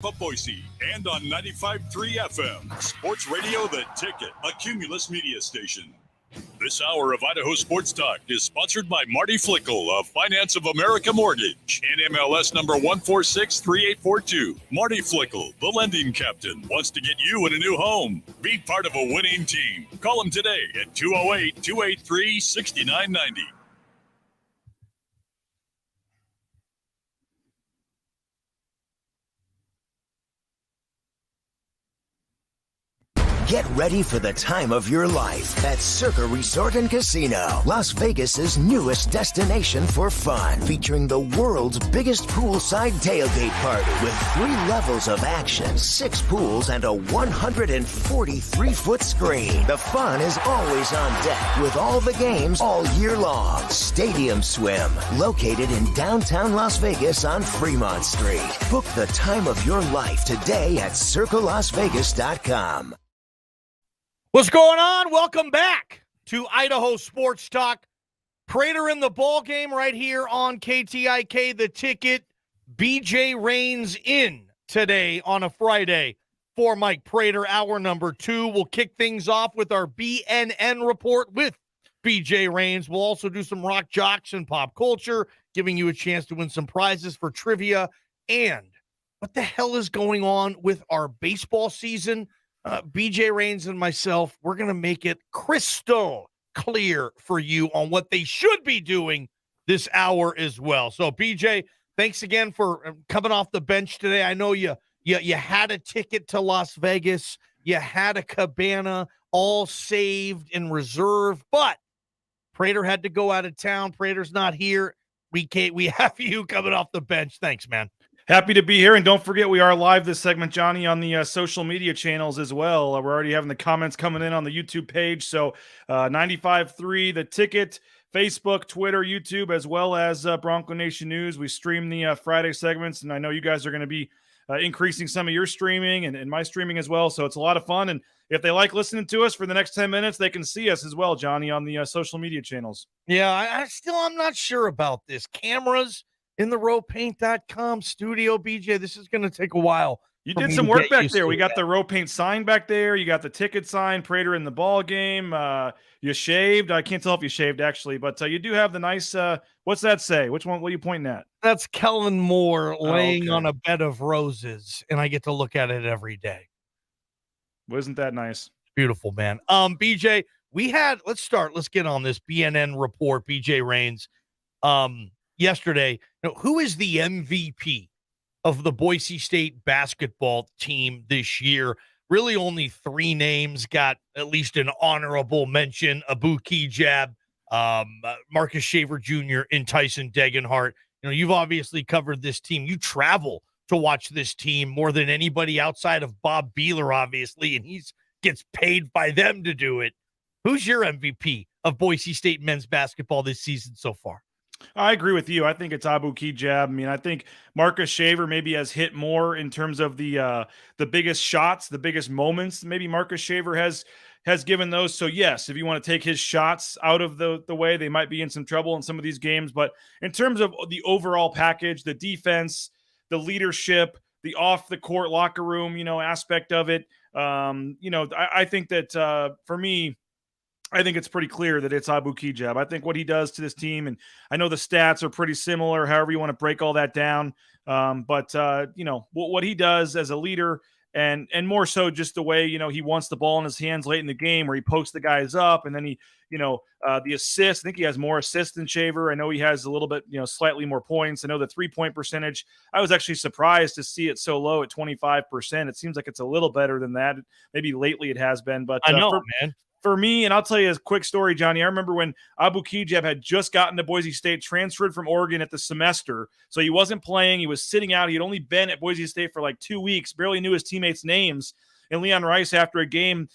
of Boise and on 95.3 FM. Sports Radio The Ticket, a Cumulus media station. This hour of Idaho Sports Talk is sponsored by Marty Flickle of Finance of America Mortgage. NMLS number 1463842. Marty Flickle, the lending captain, wants to get you in a new home. Be part of a winning team. Call him today at 208-283-6990. Get ready for the time of your life at Circa Resort and Casino, Las Vegas's newest destination for fun, featuring the world's biggest poolside tailgate party with 3 levels of action, 6 pools, and a 143-foot screen. The fun is always on deck with all the games all year long. Stadium Swim, located in downtown Las Vegas on Fremont Street. Book the time of your life today at circalasvegas.com. What's going on? Welcome back to Idaho Sports Talk. Prater in the ball game right here on KTIK, The Ticket. BJ Rains in today on a Friday for Mike Prater. Hour number 2. We'll kick things off with our BNN report with BJ Rains. We'll also do some rock jocks and pop culture, giving you a chance to win some prizes for trivia. And what the hell is going on with our baseball season? BJ Rains and myself, we're going to make it crystal clear for you on what they should be doing this hour as well. So, BJ, thanks again for coming off the bench today. I know you had a ticket to Las Vegas. You had a cabana all saved in reserve, but Prater had to go out of town. Prater's not here. We have you coming off the bench. Thanks, man. Happy to be here, and don't forget we are live this segment, Johnny, on the social media channels as well. We're already having the comments coming in on the YouTube page, so 95.3, The Ticket, Facebook, Twitter, YouTube, as well as Bronco Nation News. We stream the Friday segments, and I know you guys are going to be increasing some of your streaming and my streaming as well, so it's a lot of fun, and if they like listening to us for the next 10 minutes, they can see us as well, Johnny, on the social media channels. Yeah, I'm not sure about this. Cameras in the rowpaint.com studio, BJ. This is going to take a while. You did some work back there. We got the row paint sign back there. You got the ticket sign, Prater in the ball game. You shaved. I can't tell if you shaved, actually, but you do have the nice, what's that say? Which one? What are you pointing at? That's Kellen Moore laying on a bed of roses, and I get to look at it every day. Wasn't that nice? Beautiful, man. BJ, let's get on this BNN report, BJ Rains. Yesterday, who is the MVP of the Boise State basketball team this year? Really only 3 names got at least an honorable mention: Abu Kijab, Marcus Shaver Jr., and Tyson Degenhardt. You've obviously covered this team. You travel to watch this team more than anybody outside of Bob Beeler, obviously, and he gets paid by them to do it. Who's your MVP of Boise State men's basketball this season so far? I agree with you. I think it's Abu Kijab. I mean, I think Marcus Shaver maybe has hit more in terms of the biggest shots, the biggest moments. Maybe Marcus Shaver has given those. So yes, if you want to take his shots out of the way, they might be in some trouble in some of these games. But in terms of the overall package, the defense, the leadership, the off the court locker room, aspect of it, I think that for me, I think it's pretty clear that it's Abu Kijab. I think what he does to this team, and I know the stats are pretty similar, however you want to break all that down. But what he does as a leader, and more so just the way, he wants the ball in his hands late in the game where he pokes the guys up, and then he, the assists. I think he has more assists than Shaver. I know he has a little bit, slightly more points. I know the 3-point percentage, I was actually surprised to see it so low at 25%. It seems like it's a little better than that. Maybe lately it has been, but I know, man. For me, and I'll tell you a quick story, Johnny. I remember when Abu Kijab had just gotten to Boise State, transferred from Oregon at the semester. So he wasn't playing. He was sitting out. He had only been at Boise State for like 2 weeks, barely knew his teammates' names. And Leon Rice, after a game,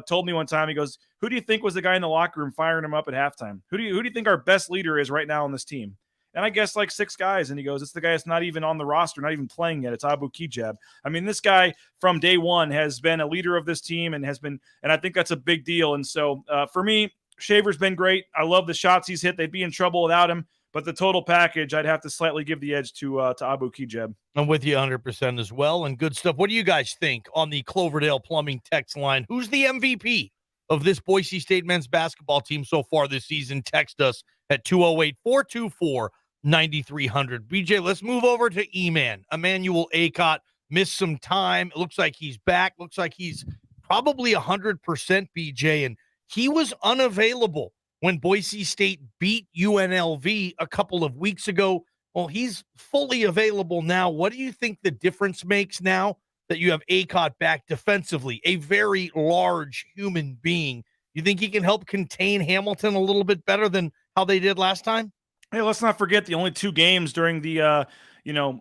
told me one time, he goes, "Who do you think was the guy in the locker room firing him up at halftime? Who do you think our best leader is right now on this team?" And I guess like 6 guys. And he goes, "It's the guy that's not even on the roster, not even playing yet. It's Abu Kijab." I mean, this guy from day one has been a leader of this team and I think that's a big deal. And so for me, Shaver's been great. I love the shots he's hit. They'd be in trouble without him. but the total package, I'd have to slightly give the edge to Abu Kigab. I'm with you 100% as well, and good stuff. What do you guys think on the Cloverdale Plumbing text line? Who's the MVP of this Boise State men's basketball team so far this season? Text us at 208-424-9300. BJ, let's move over to E-Man. Emmanuel Acott missed some time. It looks like he's back. Looks like he's probably 100%, BJ, and he was unavailable when Boise State beat UNLV a couple of weeks ago. Well, he's fully available now. What do you think the difference makes now that you have Acott back defensively, a very large human being? You think he can help contain Hamilton a little bit better than how they did last time? Hey, let's not forget the only 2 games during the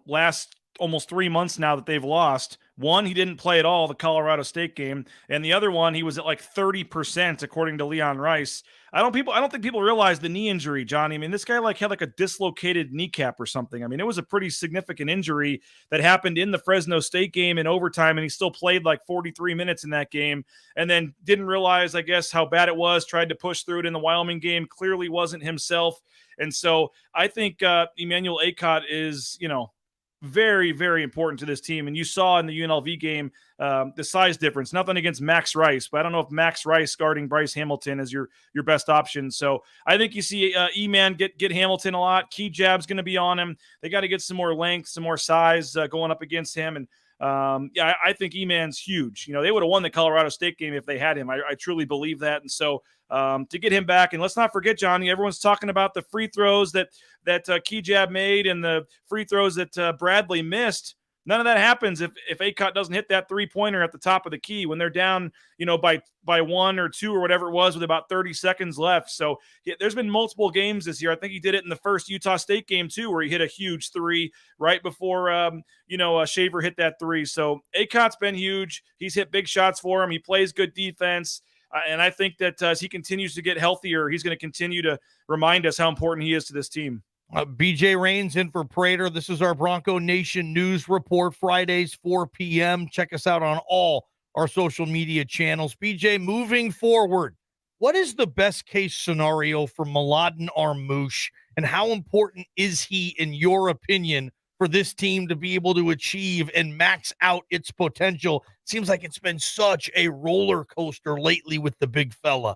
last almost 3 months now that they've lost. One, he didn't play at all, the Colorado State game, and the other one, he was at like 30%, according to Leon Rice. I don't think people realize the knee injury, Johnny. I mean, this guy had like a dislocated kneecap or something. I mean, it was a pretty significant injury that happened in the Fresno State game in overtime, and he still played like 43 minutes in that game, and then didn't realize, I guess, how bad it was. Tried to push through it in the Wyoming game. Clearly wasn't himself, and so I think Emmanuel Acott is, very, very important to this team. And you saw in the UNLV game the size difference. Nothing against Max Rice, but I don't know if Max Rice guarding Bryce Hamilton is your best option. So I think you see E-Man get Hamilton a lot. Kigab's going to be on him. They got to get some more length, some more size going up against him. And I think E-Man's huge. They would have won the Colorado State game if they had him. I truly believe that. And so to get him back, and let's not forget, Johnny, everyone's talking about the free throws that Kigab made and the free throws that Bradley missed. None of that happens if Acott doesn't hit that 3-pointer at the top of the key when they're down, by 1 or 2 or whatever it was with about 30 seconds left. So there's been multiple games this year. I think he did it in the first Utah State game too, where he hit a huge 3 right before, Shaver hit that 3. So Acott's been huge. He's hit big shots for him. He plays good defense. And I think that as he continues to get healthier, he's going to continue to remind us how important he is to this team. BJ Rains in for Prater. This is our Bronco Nation News Report, Fridays, 4 p.m. Check us out on all our social media channels. BJ, moving forward, what is the best case scenario for Mladen Armouche, and how important is he, in your opinion, for this team to be able to achieve and max out its potential? Seems like it's been such a roller coaster lately with the big fella.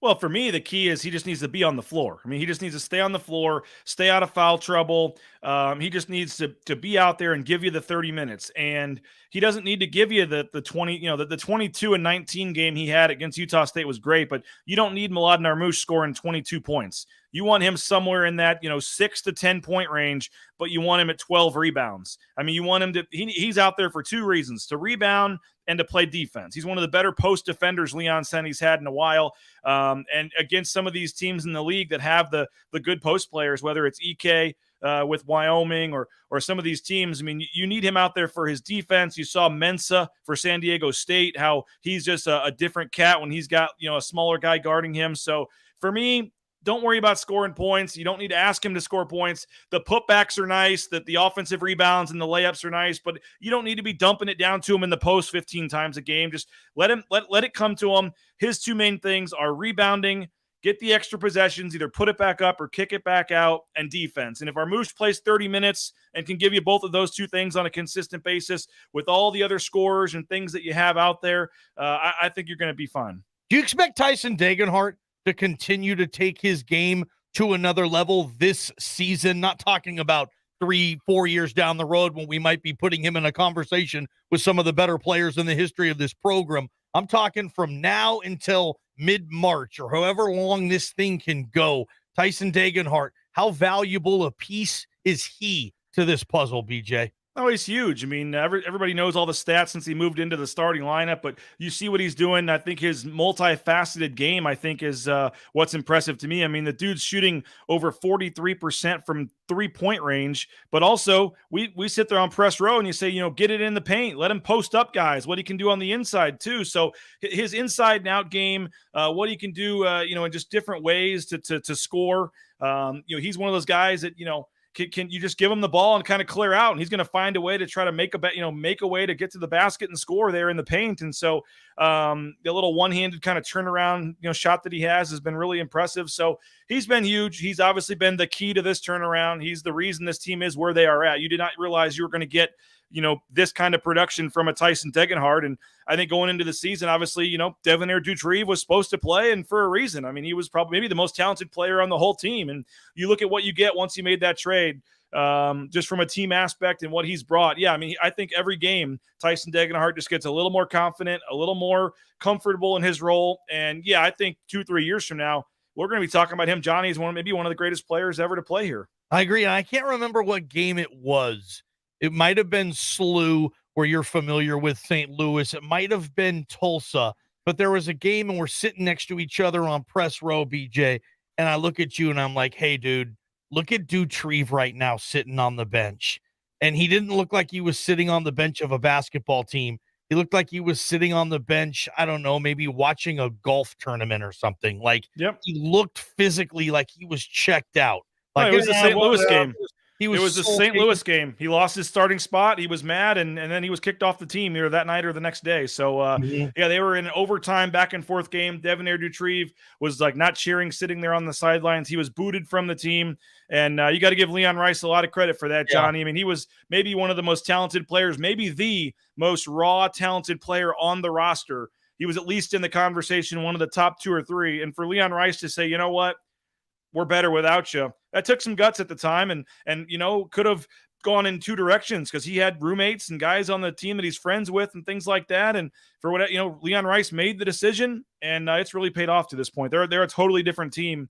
Well, for me, the key is he just needs to be on the floor. I mean, he just needs to stay on the floor, stay out of foul trouble. He just needs to be out there and give you the 30 minutes. And he doesn't need to give you the 20, the 22 and 19 game he had against Utah State was great, but you don't need Mladen Armouche scoring 22 points. You want him somewhere in that, 6 to 10 point range, but you want him at 12 rebounds. I mean, you want him to, he's out there for 2 reasons: to rebound and to play defense. He's one of the better post defenders Leon Senni's had in a while. And against some of these teams in the league that have the good post players, whether it's EK with Wyoming or some of these teams, I mean, you need him out there for his defense. You saw Mensa for San Diego State, how he's just a different cat when he's got, a smaller guy guarding him. So for me, don't worry about scoring points. You don't need to ask him to score points. The putbacks are nice, that the offensive rebounds and the layups are nice, but you don't need to be dumping it down to him in the post 15 times a game. Just let it come to him. His 2 main things are rebounding, get the extra possessions, either put it back up or kick it back out, and defense. And if Armouche plays 30 minutes and can give you both of those 2 things on a consistent basis with all the other scorers and things that you have out there, I think you're going to be fine. Do you expect Tyson Degenhardt to continue to take his game to another level this season? Not talking about 3-4 years down the road when we might be putting him in a conversation with some of the better players in the history of this program. I'm talking from now until mid-March or however long this thing can go. Tyson Degenhardt, how valuable a piece is he to this puzzle, BJ? Oh, he's huge. I mean, everybody knows all the stats since he moved into the starting lineup, but you see what he's doing. I think his multifaceted game, is what's impressive to me. I mean, the dude's shooting over 43% from 3-point range, but also we sit there on press row and you say, get it in the paint, let him post up guys, what he can do on the inside too. So his inside and out game, what he can do, in just different ways to score. He's one of those guys that, Can you just give him the ball and kind of clear out, and he's going to find a way to try to make a way to get to the basket and score there in the paint. And so the little one-handed kind of turnaround, shot that he has been really impressive. So he's been huge. He's obviously been the key to this turnaround. He's the reason this team is where they are at. You did not realize you were going to get this kind of production from a Tyson Degenhardt. And I think going into the season, obviously, Devonair Dutrieve was supposed to play, and for a reason. I mean, he was probably maybe the most talented player on the whole team. And you look at what you get once you made that trade, just from a team aspect and what he's brought. Yeah, I mean, I think every game Tyson Degenhardt just gets a little more confident, a little more comfortable in his role. And yeah, I think 2-3 years from now, we're going to be talking about him. Johnny is maybe one of the greatest players ever to play here. I agree. And I can't remember what game it was. It might have been SLU, where you're familiar with St. Louis. It might have been Tulsa, but there was a game and we're sitting next to each other on press row, BJ. And I look at you and I'm like, hey, dude, look at Dutrieve right now sitting on the bench. And he didn't look like he was sitting on the bench of a basketball team. He looked like he was sitting on the bench, I don't know, maybe watching a golf tournament or something. Like, He looked physically like he was checked out. Like, it was the St. Louis game. It was the St. Louis game. He lost his starting spot. He was mad, and then he was kicked off the team either that night or the next day. So, they were in an overtime back-and-forth game. Devonair Dutrieve was, not cheering, sitting there on the sidelines. He was booted from the team, and you got to give Leon Rice a lot of credit for that, Johnny. I mean, he was maybe one of the most talented players, maybe the most raw, talented player on the roster. He was at least in the conversation, one of the top 2 or 3. And for Leon Rice to say, you know what, we're better without you. That took some guts at the time, and could have gone in 2 directions, because he had roommates and guys on the team that he's friends with and things like that. And for what Leon Rice made the decision, and it's really paid off to this point. They're a totally different team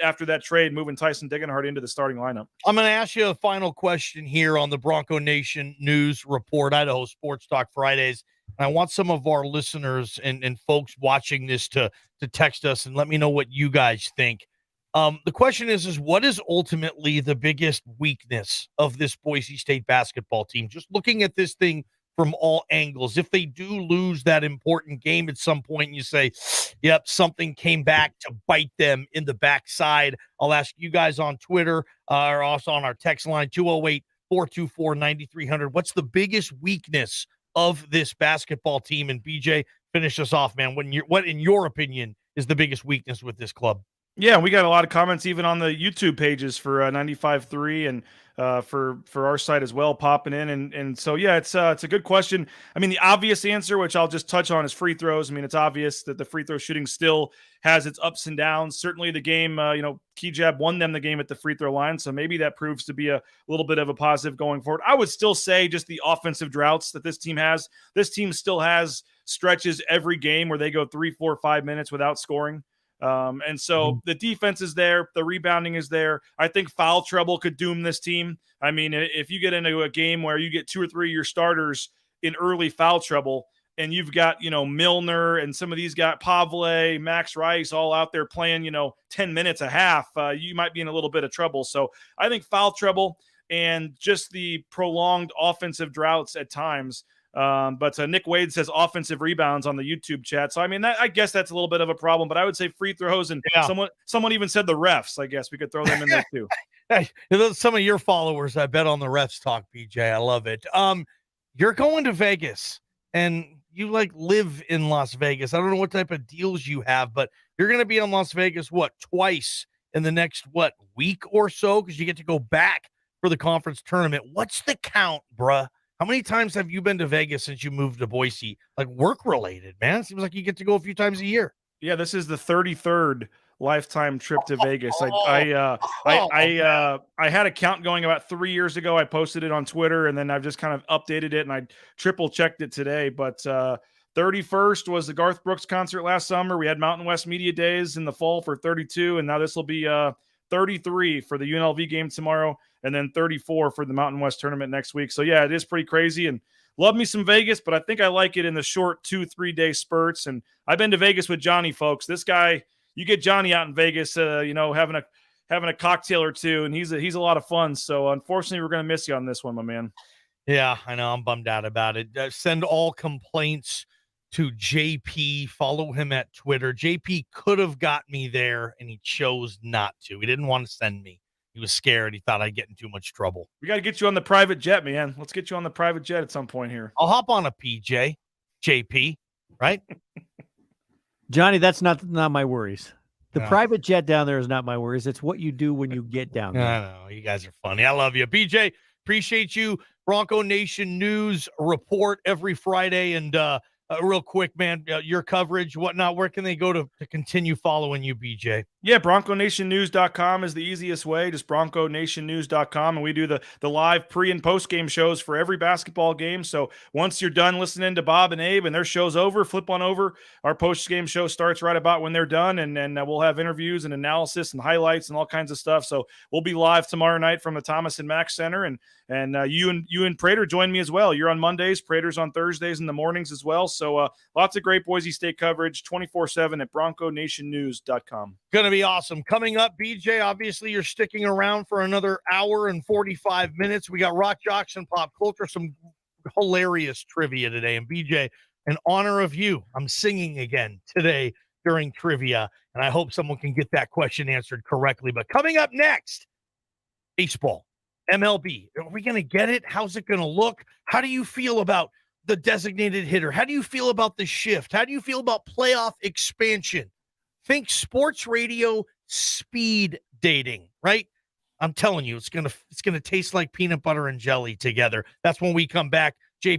after that trade, moving Tyson Degenhardt into the starting lineup. I'm going to ask you a final question here on the Bronco Nation News Report, Idaho Sports Talk Fridays. And I want some of our listeners and folks watching this to text us and let me know what you guys think. The question is what is ultimately the biggest weakness of this Boise State basketball team? Just looking at this thing from all angles. If they do lose that important game at some point and you say, yep, something came back to bite them in the backside, I'll ask you guys on Twitter or also on our text line, 208-424-9300. What's the biggest weakness of this basketball team? And BJ, finish us off, man. What, in your opinion, is the biggest weakness with this club? Yeah, we got a lot of comments even on the YouTube pages for 95.3 and for our site as well popping in. And so, yeah, it's a good question. I mean, the obvious answer, which I'll just touch on, is free throws. I mean, it's obvious that the free throw shooting still has its ups and downs. Certainly the game, Kejab won them the game at the free throw line. So maybe that proves to be a little bit of a positive going forward. I would still say just the offensive droughts that this team has. This team still has stretches every game where they go 3, 4, 5 minutes without scoring. And so the defense is there. The rebounding is there. I think foul trouble could doom this team. I mean, if you get into a game where you get 2 or 3 of your starters in early foul trouble and you've got, Milner and some of these guys, Pavle, Max Rice, all out there playing, 10 minutes a half, you might be in a little bit of trouble. So I think foul trouble and just the prolonged offensive droughts at times. But Nick Wade says offensive rebounds on the YouTube chat. So, I mean, I guess that's a little bit of a problem, but I would say free throws, and someone even said the refs. I guess we could throw them in there too. Hey, some of your followers, I bet, on the refs talk, BJ. I love it. You're going to Vegas and you live in Las Vegas. I don't know what type of deals you have, but you're going to be in Las Vegas, twice in the next, week or so? Cause you get to go back for the conference tournament. What's the count, bruh? How many times have you been to Vegas since you moved to Boise? Work related, man. It seems like you get to go a few times a year. Yeah, this is the 33rd lifetime trip to Vegas. I had a count going about 3 years ago. I posted it on Twitter, and then I've just kind of updated it, and I triple checked it today. But 31st was the Garth Brooks concert last summer. We had Mountain West Media Days in the fall for 32, and now this will be 33 for the UNLV game tomorrow, and then 34 for the Mountain West tournament next week. So, yeah, it is pretty crazy, and love me some Vegas, but I think I like it in the short 2-3 day spurts. And I've been to Vegas with Johnny, folks. This guy, you get Johnny out in Vegas, having a cocktail or two, and he's a lot of fun. So, unfortunately, we're going to miss you on this one, my man. Yeah, I know. I'm bummed out about it. Send all complaints to JP. Follow him at Twitter. JP could have got me there, and he chose not to. He didn't want to send me. He was scared. He thought I'd get in too much trouble. We got to get you on the private jet, man. Let's get you on the private jet at some point here. I'll hop on a JP, right? Johnny, that's not my worries. The No. private jet down there is not my worries. It's what you do when you get down there. I know. You guys are funny. I love you. BJ, appreciate you. Bronco Nation News Report every Friday. And real quick, man, your coverage, whatnot, where can they go to continue following you, BJ? Yeah, BroncoNationNews.com is the easiest way, just BroncoNationNews.com. And we do the live pre- and post-game shows for every basketball game. So once you're done listening to Bob and Abe and their show's over, flip on over. Our post-game show starts right about when they're done, and we'll have interviews and analysis and highlights and all kinds of stuff. So we'll be live tomorrow night from the Thomas and Mack Center, and you and Prater join me as well. You're on Mondays, Prater's on Thursdays in the mornings as well. So lots of great Boise State coverage 24/7 at BroncoNationNews.com. Going to be awesome. Coming up, BJ, obviously you're sticking around for another hour and 45 minutes. We got Rock Jocks and Pop Culture, some hilarious trivia today. And BJ, in honor of you, I'm singing again today during trivia, and I hope someone can get that question answered correctly. But coming up next, baseball, MLB. Are we going to get it? How's it going to look? How do you feel about the designated hitter? How do you feel about the shift? How do you feel about playoff expansion? Think sports radio speed dating, right? I'm telling you, it's gonna taste like peanut butter and jelly together. That's when we come back.